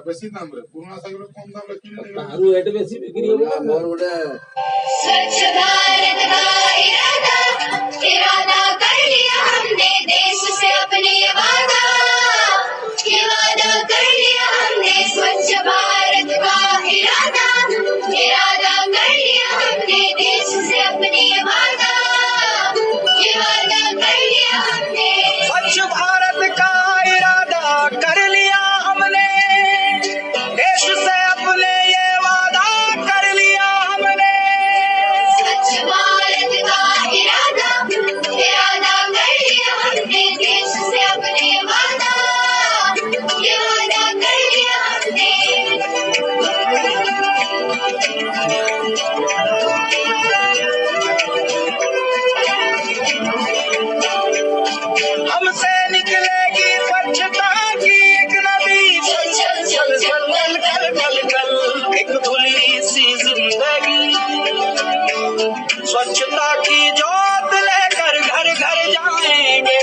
বেশি দাম রে পুরোনা সাইকেল কম দাম রে কিনে নিবে আরো এট বেশি বিক্রি হবে मोर गोटे स्वच्छ भारत का इरादा कर लिया हमने देश से अपने ये वादा कर लिया हमने स्वच्छ भारत का इरादा कर लिया हमने देश से अपने ये वादा कर लिया हमने स्वच्छ भारत का इरादा कर लिया हमने देश से अपने ये वादा कर लिया हमने स्वच्छ भारत का इरादा कर लिया हमने देश से अपने वादा कर लिया हमने हमसे निकलेगी स्वच्छता की एक नदी चल चल चल चल कल कल कल एक खुली सी जिंदगी स्वच्छता की जोत लेकर घर घर जाएंगे